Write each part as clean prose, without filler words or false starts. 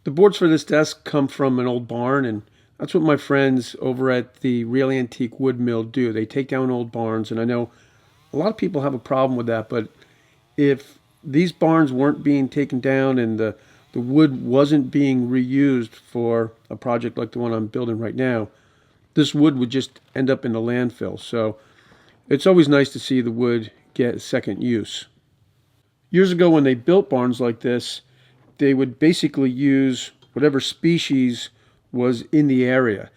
The boards for this desk come from an old barn, and that's what my friends over at the Real Antique Wood Mill do. They take down old barns, and I know a lot of people have a problem with that, but if these barns weren't being taken down and the wood wasn't being reused for a project like the one I'm building right now, this wood would just end up in the landfill. So it's always nice to see the wood get second use. Years ago when they built barns like this, they would basically use whatever species was in the area.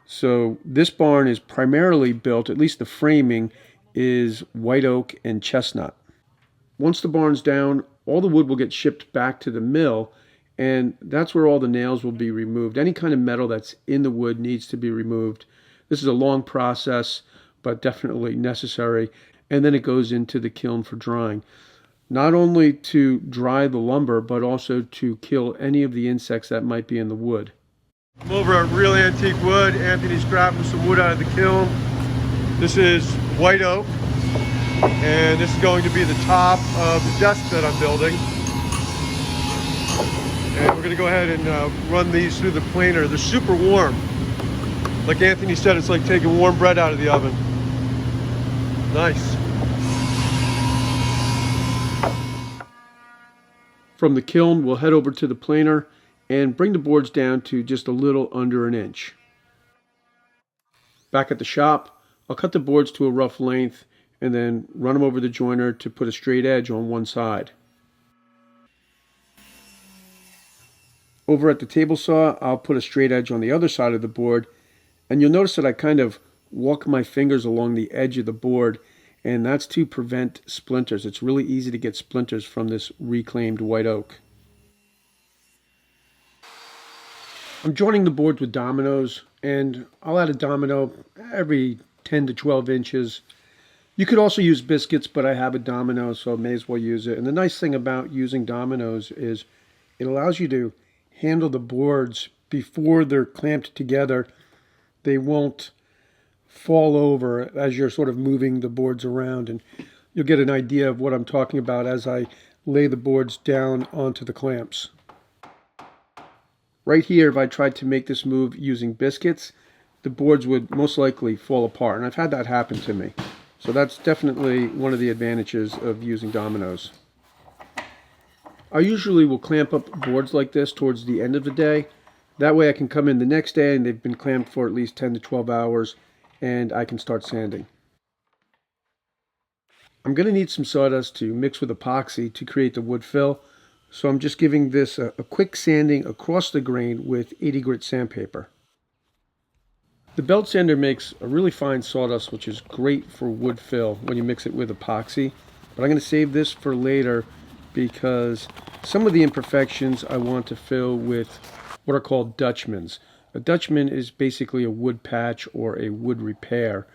So this barn is primarily built, at least the framing, is white oak and chestnut. Once the barn's down, all the wood will get shipped back to the mill, and that's where all the nails will be removed. Any kind of metal that's in the wood needs to be removed. This is a long process, but definitely necessary. And then it goes into the kiln for drying. Not only to dry the lumber, but also to kill any of the insects that might be in the wood. I'm over at Real Antique Wood. Anthony's grabbing some wood out of the kiln. This is white oak, and this is going to be the top of the desk that I'm building. And we're going to go ahead and run these through the planer. They're super warm. Like Anthony said, it's like taking warm bread out of the oven. Nice. From the kiln, we'll head over to the planer and bring the boards down to just a little under an inch. Back at the shop, I'll cut the boards to a rough length and then run them over the joiner to put a straight edge on one side. Over at the table saw, I'll put a straight edge on the other side of the board, and you'll notice that I kind of walk my fingers along the edge of the board, and that's to prevent splinters. It's really easy to get splinters from this reclaimed white oak. I'm joining the boards with Dominoes, and I'll add a domino every 10 to 12 inches. You could also use biscuits, but I have a domino, so I may as well use it. And the nice thing about using dominoes is it allows you to handle the boards before they're clamped together. They won't fall over as you're sort of moving the boards around, and you'll get an idea of what I'm talking about as I lay the boards down onto the clamps. Right here, if I tried to make this move using biscuits, the boards would most likely fall apart, and I've had that happen to me. So that's definitely one of the advantages of using dominoes. I usually will clamp up boards like this towards the end of the day. That way I can come in the next day and they've been clamped for at least 10 to 12 hours and I can start sanding. I'm going to need some sawdust to mix with epoxy to create the wood fill. So I'm just giving this a quick sanding across the grain with 80 grit sandpaper. The belt sander makes a really fine sawdust, which is great for wood fill when you mix it with epoxy. But I'm going to save this for later because some of the imperfections I want to fill with what are called Dutchmans. A Dutchman is basically a wood patch or a wood repair.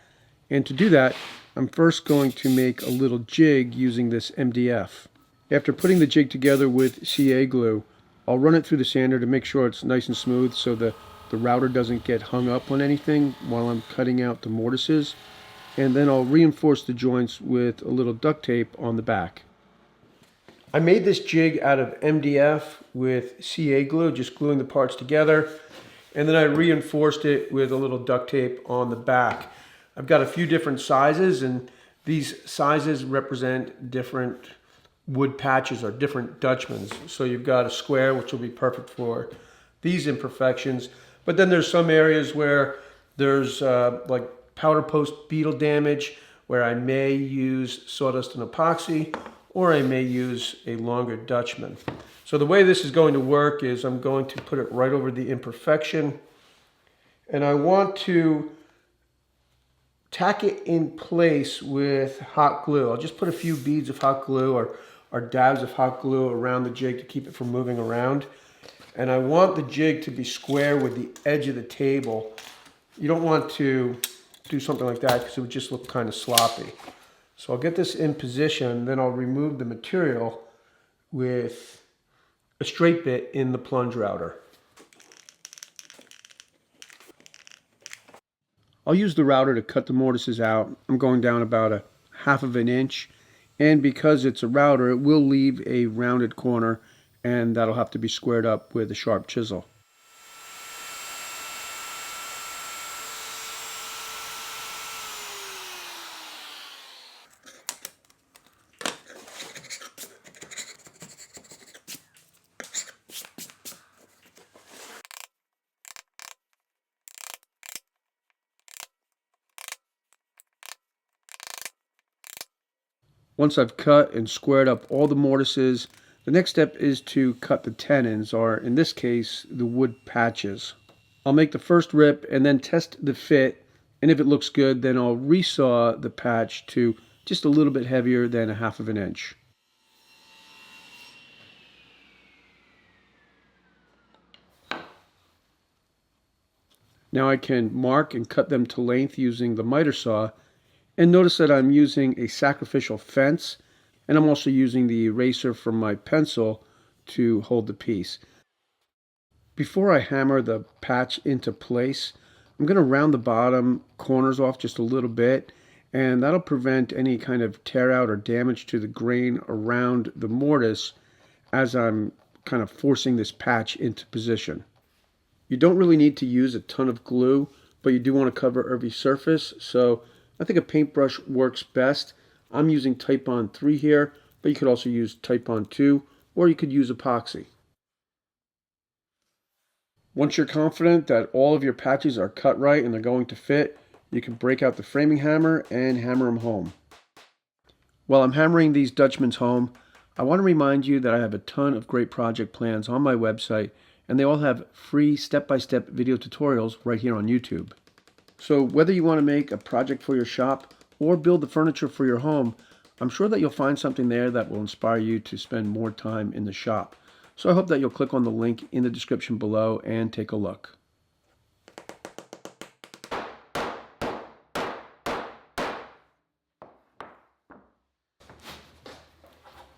And to do that, I'm first going to make a little jig using this MDF. After putting the jig together with CA glue, I'll run it through the sander to make sure it's nice and smooth so the router doesn't get hung up on anything while I'm cutting out the mortises. And then I'll reinforce the joints with a little duct tape on the back. I made this jig out of MDF with CA glue, just gluing the parts together. And then I reinforced it with a little duct tape on the back. I've got a few different sizes, and these sizes represent different wood patches or different Dutchmans. So you've got a square, which will be perfect for these imperfections. But then there's some areas where there's like powder post beetle damage, where I may use sawdust and epoxy, or I may use a longer Dutchman. So the way this is going to work is I'm going to put it right over the imperfection, and I want to tack it in place with hot glue. I'll just put a few beads of hot glue or dabs of hot glue around the jig to keep it from moving around. And I want the jig to be square with the edge of the table. You don't want to do something like that because it would just look kind of sloppy. So I'll get this in position, then I'll remove the material with a straight bit in the plunge router. I'll use the router to cut the mortises out. I'm going down about a 1/2 of an inch, and because it's a router, it will leave a rounded corner, and that'll have to be squared up with a sharp chisel. Once I've cut and squared up all the mortises, the next step is to cut the tenons, or in this case, the wood patches. I'll make the first rip and then test the fit, and if it looks good, then I'll resaw the patch to just a little bit heavier than 1/2 inch. Now I can mark and cut them to length using the miter saw. And notice that I'm using a sacrificial fence, and I'm also using the eraser from my pencil to hold the piece. Before I hammer the patch into place, I'm going to round the bottom corners off just a little bit, and that'll prevent any kind of tear out or damage to the grain around the mortise as I'm kind of forcing this patch into position. You don't really need to use a ton of glue, but you do want to cover every surface, so I think a paintbrush works best. I'm using Titebond 3 here, but you could also use Titebond 2, or you could use epoxy. Once you're confident that all of your patches are cut right and they're going to fit, you can break out the framing hammer and hammer them home. While I'm hammering these Dutchmans home, I want to remind you that I have a ton of great project plans on my website, and they all have free step-by-step video tutorials right here on YouTube. So whether you want to make a project for your shop or build the furniture for your home, I'm sure that you'll find something there that will inspire you to spend more time in the shop. So I hope that you'll click on the link in the description below and take a look.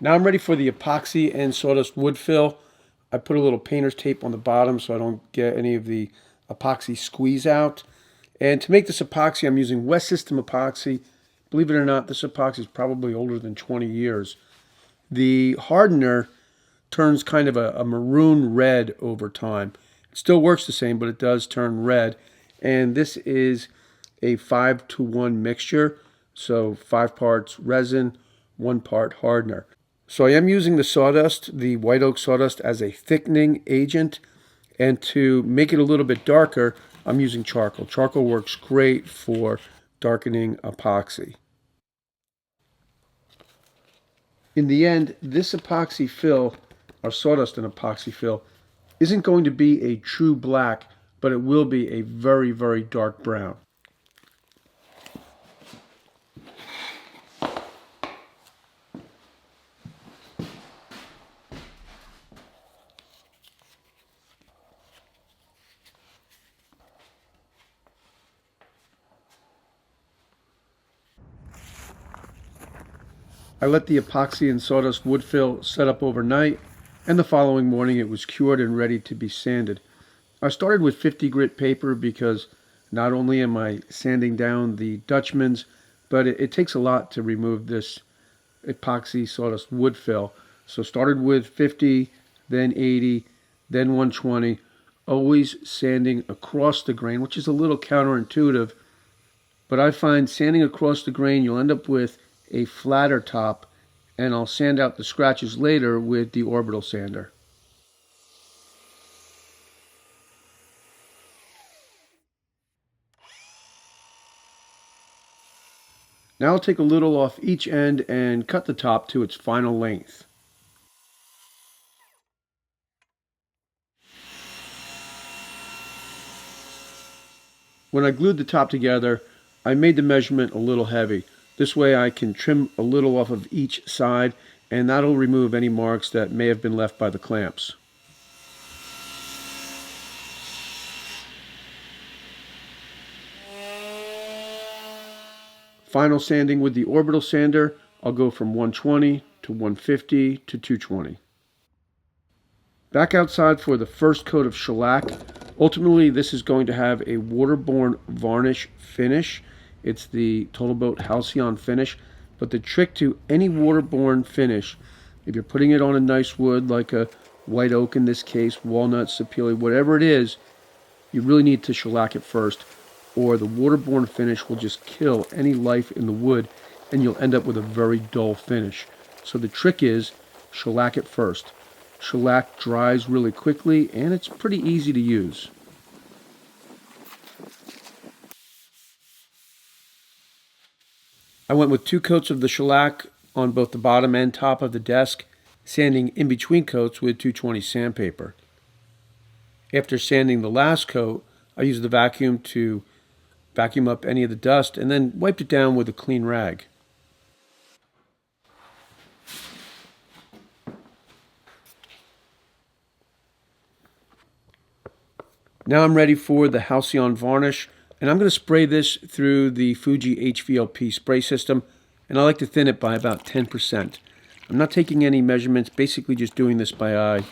Now I'm ready for the epoxy and sawdust wood fill. I put a little painter's tape on the bottom so I don't get any of the epoxy squeeze out. And to make this epoxy, I'm using West System epoxy. Believe it or not, this epoxy is probably older than 20 years. The hardener turns kind of a maroon red over time. It still works the same, but it does turn red. And this is a 5-to-1 mixture. So 5 parts resin, 1 part hardener. So I am using the sawdust, the white oak sawdust, as a thickening agent. And to make it a little bit darker, I'm using charcoal. Charcoal works great for darkening epoxy. In the end, this epoxy fill, or sawdust and epoxy fill, isn't going to be a true black, but it will be a very, very dark brown. I let the epoxy and sawdust wood fill set up overnight, and the following morning it was cured and ready to be sanded. I started with 50 grit paper because not only am I sanding down the Dutchmans, but it takes a lot to remove this epoxy sawdust wood fill. So started with 50, then 80, then 120, always sanding across the grain, which is a little counterintuitive, but I find sanding across the grain you'll end up with a flatter top, and I'll sand out the scratches later with the orbital sander. Now I'll take a little off each end and cut the top to its final length. When I glued the top together, I made the measurement a little heavy. This way I can trim a little off of each side, and that'll remove any marks that may have been left by the clamps. Final sanding with the orbital sander, I'll go from 120 to 150 to 220. Back outside for the first coat of shellac. Ultimately, this is going to have a waterborne varnish finish. It's the Total Boat Halcyon finish. But the trick to any waterborne finish, if you're putting it on a nice wood like a white oak in this case, walnut, sapele, whatever it is, you really need to shellac it first, or the waterborne finish will just kill any life in the wood, and you'll end up with a very dull finish. So the trick is shellac it first. Shellac dries really quickly, and it's pretty easy to use. I went with 2 coats of the shellac on both the bottom and top of the desk, sanding in between coats with 220 sandpaper. After sanding the last coat, I used the vacuum to vacuum up any of the dust and then wiped it down with a clean rag. Now I'm ready for the Halcyon Varnish, and I'm going to spray this through the Fuji HVLP spray system, and I like to thin it by about 10%. I'm not taking any measurements, basically just doing this by eye.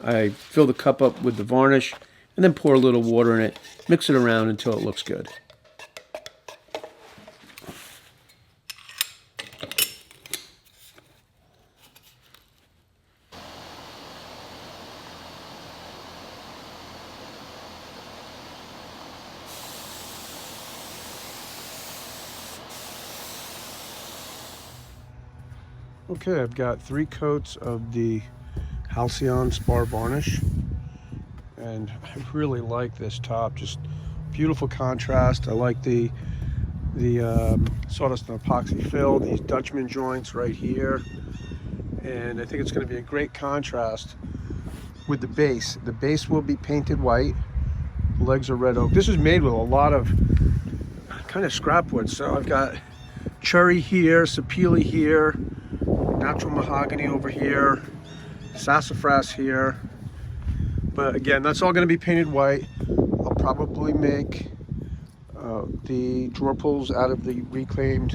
I fill the cup up with the varnish and then pour a little water in it, mix it around until it looks good. Okay, I've got 3 coats of the Halcyon Spar Varnish, and I really like this top. Just beautiful contrast. I like the sawdust and epoxy fill, these Dutchman joints right here, and I think it's going to be a great contrast with the base. The base will be painted white. The legs are red oak. This is made with a lot of kind of scrap wood, so I've got cherry here, sapele here, natural mahogany over here, sassafras here. But again, that's all going to be painted white. I'll probably make the drawer pulls out of the reclaimed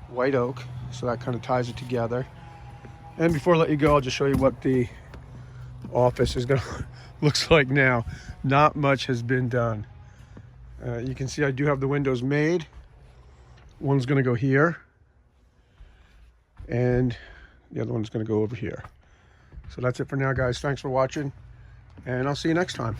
white oak, so that kind of ties it together. And before I let you go, I'll just show you what the office is going to looks like now. Not much has been done. You can see I do have the windows made. One's going to go here, and the other one's going to go over here. So that's it for now, guys. Thanks for watching, and I'll see you next time.